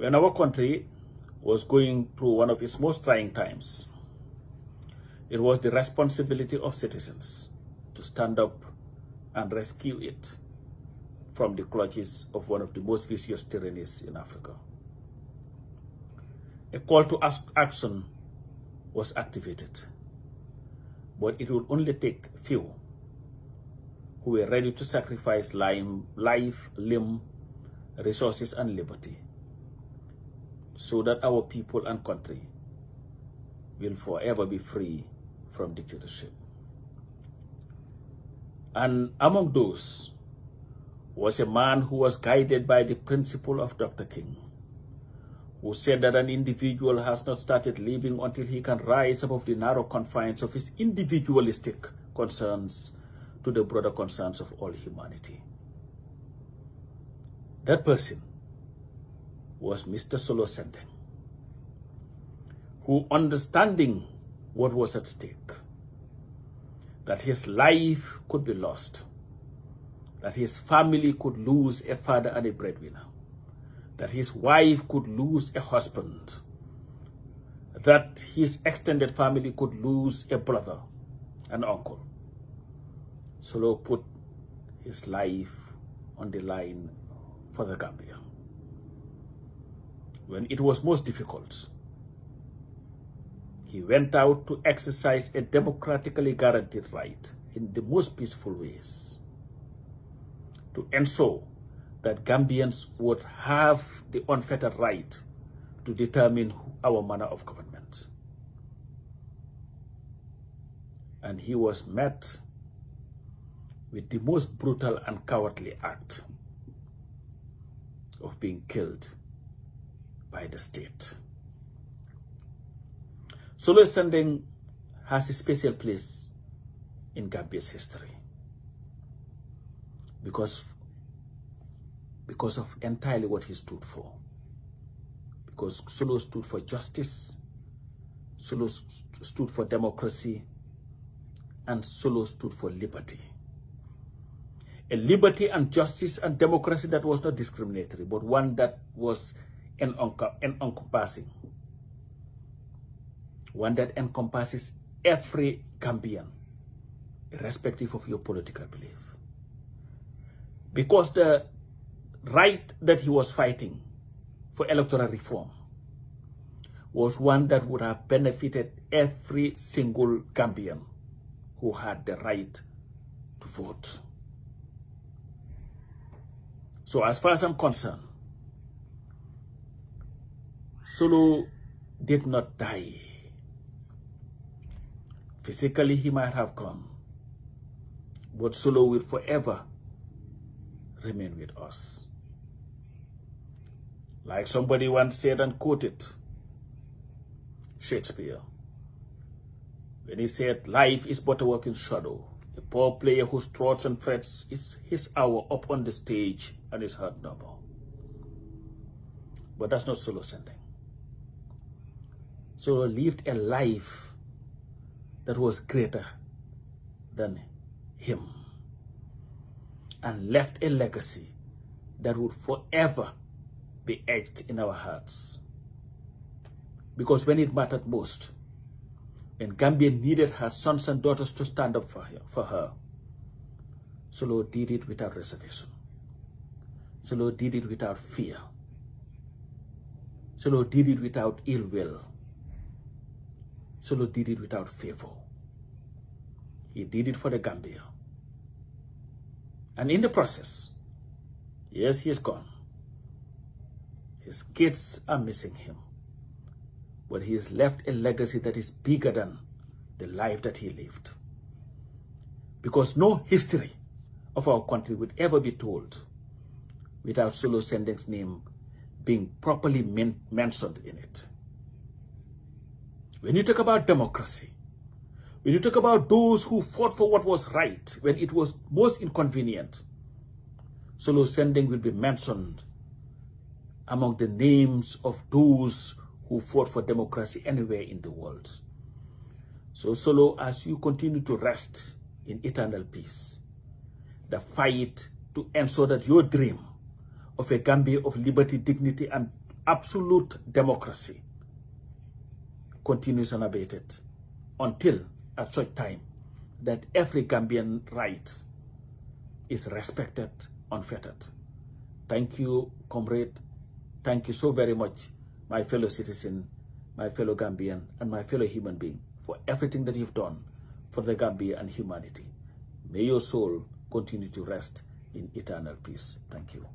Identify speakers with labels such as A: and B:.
A: When our country was going through one of its most trying times, it was the responsibility of citizens to stand up and rescue it from the clutches of one of the most vicious tyrannies in Africa. A call to action was activated, but it would only take few who were ready to sacrifice life, limb, resources, and liberty so that our people and country will forever be free from dictatorship. And among those was a man who was guided by the principle of Dr. King, who said that an individual has not started living until he can rise above the narrow confines of his individualistic concerns to the broader concerns of all humanity. That person was Mr. Solo Sandeng, who, understanding what was at stake, that his life could be lost, that his family could lose a father and a breadwinner, that his wife could lose a husband, that his extended family could lose a brother, an uncle. Solo put his life on the line for the Gambia. When it was most difficult, he went out to exercise a democratically guaranteed right in the most peaceful ways to ensure that Gambians would have the unfettered right to determine our manner of government. And he was met with the most brutal and cowardly act of being killed by the state. Solo Sandeng has a special place in Gambia's history because of entirely what he stood for. Because Solo stood for justice, Solo stood for democracy, and Solo stood for liberty. A liberty and justice and democracy that was not discriminatory, but one that was encompassing. One that encompasses every Gambian, irrespective of your political belief. Because the right that he was fighting for electoral reform was one that would have benefited every single Gambian who had the right to vote. So as far as I'm concerned, Solo did not die. Physically, he might have gone, but Solo will forever remain with us. Like somebody once said and quoted Shakespeare, when he said, "Life is but a walking shadow. A poor player who struts and frets is his hour up on the stage and is heard no more." But that's not Solo Sandeng. Solo lived a life that was greater than him and left a legacy that would forever be etched in our hearts. Because when it mattered most, when Gambia needed her sons and daughters to stand up for her, Solo did it without reservation. Solo did it without fear. Solo did it without ill will. Solo did it without favor. He did it for the Gambia. And in the process, yes, he is gone. His kids are missing him. But he has left a legacy that is bigger than the life that he lived. Because no history of our country would ever be told without Solo Sandeng's name being properly mentioned in it. When you talk about democracy, when you talk about those who fought for what was right when it was most inconvenient, Solo Sandeng will be mentioned among the names of those who fought for democracy anywhere in the world. So Solo, as you continue to rest in eternal peace, the fight to ensure that your dream of a Gambia of liberty, dignity, and absolute democracy continues unabated until at such time that every Gambian right is respected, unfettered. Thank you, comrade. Thank you so very much, my fellow citizen, my fellow Gambian, and my fellow human being, for everything that you've done for the Gambia and humanity. May your soul continue to rest in eternal peace. Thank you.